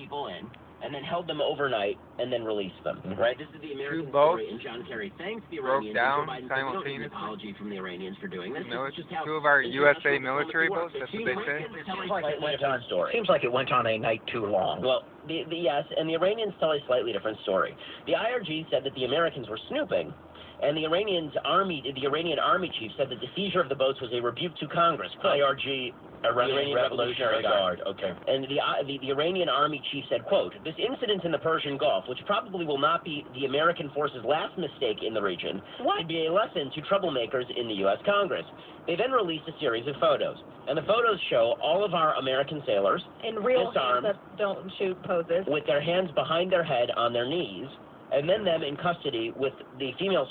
people in, and then held them overnight, and then released them, right? This is the American boats story, and John Kerry thanks the broke Iranians. down And Joe Biden said, "We don't need an simultaneously. apology from the Iranians for doing this." This is just how Two of our USA international military diplomacy boats, that's works. what they say. Seems like it went on. Story. Seems like it went on a night too long. Well, yes, and the Iranians tell a slightly different story. The IRG said that the Americans were snooping, and the Iranian army chief said that the seizure of the boats was a rebuke to Congress. IRG, Iranian Revolutionary Guard. Okay. And the Iranian army chief said, quote, "This incident in the Persian Gulf, which probably will not be the American forces' last mistake in the region, would be a lesson to troublemakers in the U.S. Congress." They then released a series of photos, and the photos show all of our American sailors in real disarmed, hands that don't shoot poses, with their hands behind their head on their knees, and then them in custody with the female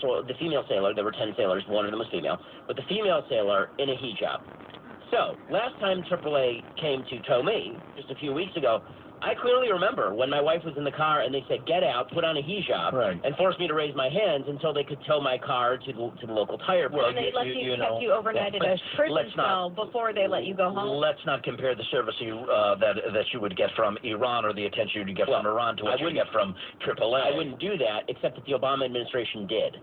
sailor. There were 10 sailors, one of them was female, with the female sailor in a hijab. So, last time AAA came to tow me, just a few weeks ago, I clearly remember when my wife was in the car and they said, "Get out, put on a hijab," right, and forced me to raise my hands until they could tow my car to the local tire place. And they kept you overnight at a prison cell before they let you go home. Let's not compare the service that you would get from Iran or the attention you'd get from Iran to what you would get from AAA. I wouldn't do that, except that the Obama administration did.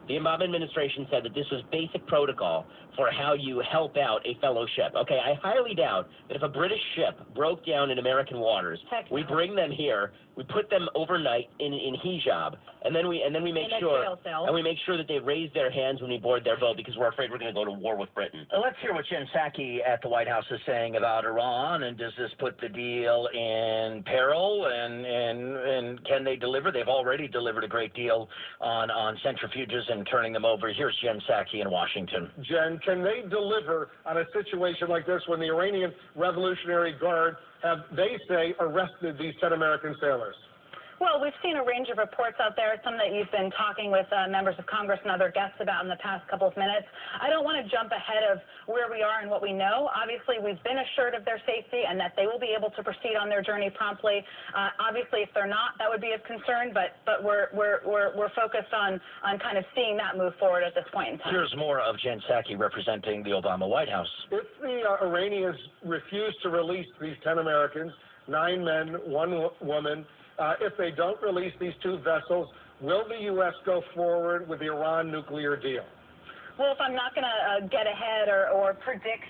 The Obama administration said that this was basic protocol for how you help out a fellow ship. Okay, I highly doubt that if a British ship broke down in American waters, we bring them here, we put them overnight in hijab, and then we make sure that they raise their hands when we board their boat because we're afraid we're going to go to war with Britain. Let's hear what Jen Psaki at the White House is saying about Iran, and does this put the deal in peril, and can they deliver? They've already delivered a great deal on centrifuges and turning them over. Here's Jen Psaki in Washington. Jen, can they deliver on a situation like this when the Iranian Revolutionary Guard have, they say, arrested these 10 American sailors? Well, we've seen a range of reports out there, some that you've been talking with members of Congress and other guests about in the past couple of minutes. I don't want to jump ahead of where we are and what we know. Obviously, we've been assured of their safety and that they will be able to proceed on their journey promptly. Obviously, if they're not, that would be of concern, but we're focused on kind of seeing that move forward at this point in time. Here's more of Jen Psaki representing the Obama White House. If the Iranians refuse to release these 10 Americans, 9 men, 1 woman, if they don't release these 2 vessels, will the U.S. go forward with the Iran nuclear deal? Well, if I'm not going to get ahead or predict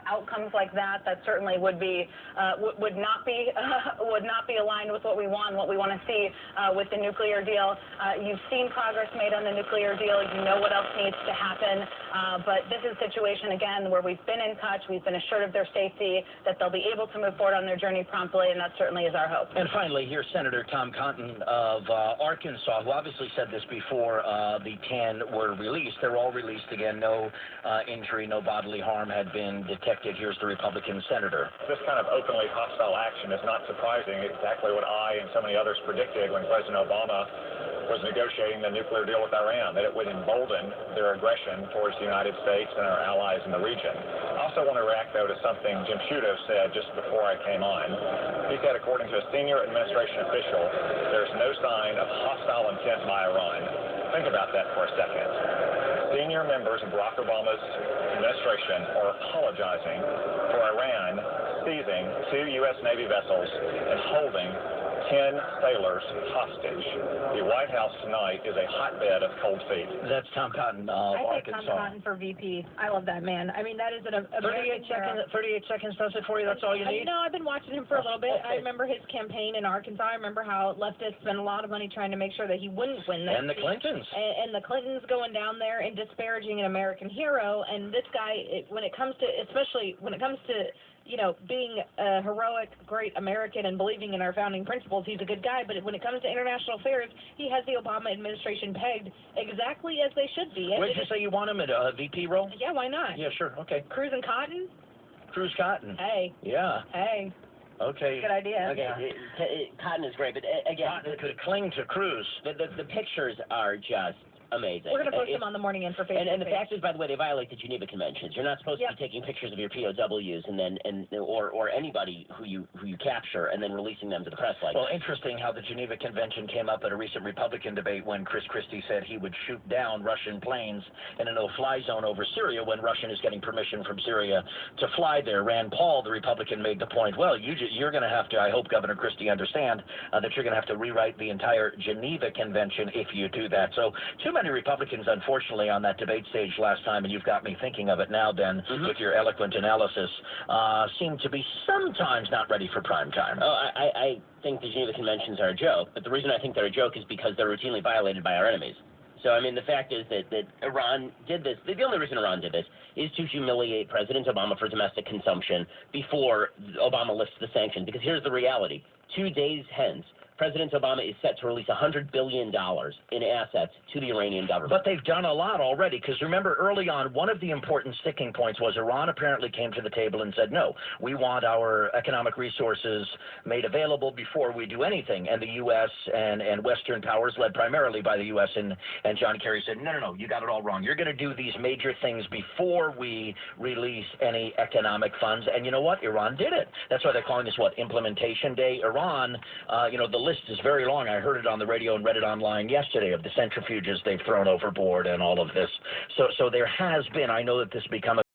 outcomes like that, that certainly would not be aligned with what we want to see with the nuclear deal. You've seen progress made on the nuclear deal. You know what else needs to happen. But this is a situation, again, where we've been in touch. We've been assured of their safety, that they'll be able to move forward on their journey promptly, and that certainly is our hope. And finally, here's Senator Tom Cotton of Arkansas, who obviously said this before the 10 were released. They're all released again. No injury, no bodily harm had been detected. Here's the Republican senator. This kind of openly hostile action is not surprising. Exactly what I and so many others predicted when President Obama was negotiating the nuclear deal with Iran, that it would embolden their aggression towards the United States and our allies in the region. I also want to react, though, to something Jim Sciutto said just before I came on. He said, according to a senior administration official, there's no sign of hostile intent by Iran. Think about that for a second. Senior members of Barack Obama's administration are apologizing for Iran seizing 2 U.S. Navy vessels and holding 10 sailors hostage. The White House tonight is a hotbed of cold feet. That's Tom Cotton of Arkansas. I think Tom Cotton for VP. I love that man. I mean, that is an 38 seconds does it for you? That's all you need? You know, I've been watching him for a little bit. Okay. I remember his campaign in Arkansas. I remember how leftists spent a lot of money trying to make sure that he wouldn't win this. And the Clintons. And the Clintons going down there and disparaging an American hero. And this guy, when it comes to, you know, being a heroic, great American and believing in our founding principles, he's a good guy. But when it comes to international affairs, he has the Obama administration pegged exactly as they should be. Where did you say you want him at a VP role? Yeah, why not? Yeah, sure. Okay. Cruz and Cotton? Cruz Cotton. Hey. Yeah. Hey. Okay. Good idea. Okay. Cotton is great, but again, Cotton could cling to Cruz. The pictures are just amazing. We're going to post them on the Morning In for Facebook. And the fact is, by the way, they violate the Geneva Conventions. You're not supposed to be taking pictures of your POWs or anybody who you capture and then releasing them to the press like that. Well, interesting how the Geneva Convention came up at a recent Republican debate when Chris Christie said he would shoot down Russian planes in a no-fly zone over Syria when Russia is getting permission from Syria to fly there. Rand Paul, the Republican, made the point, well, you're going to have to, I hope Governor Christie understand that you're going to have to rewrite the entire Geneva Convention if you do that. So too many Republicans, unfortunately, on that debate stage last time, and you've got me thinking of it now, Ben, with your eloquent analysis, seem to be sometimes not ready for prime time. Oh, I think the Geneva Conventions are a joke, but the reason I think they're a joke is because they're routinely violated by our enemies. So, I mean, the fact is that Iran did this. The only reason Iran did this is to humiliate President Obama for domestic consumption before Obama lifts the sanction. Because here's the reality. 2 days hence, President Obama is set to release $100 billion in assets to the Iranian government. But they've done a lot already, because remember early on, one of the important sticking points was Iran apparently came to the table and said, no, we want our economic resources made available before we do anything. And the U.S. and Western powers, led primarily by the U.S. and John Kerry, said, no, you got it all wrong. You're going to do these major things before we release any economic funds. And you know what? Iran did it. That's why they're calling this, Implementation Day. Iran, the list is very long. I heard it on the radio and read it online yesterday of the centrifuges they've thrown overboard and all of this. So there has been, I know that this become a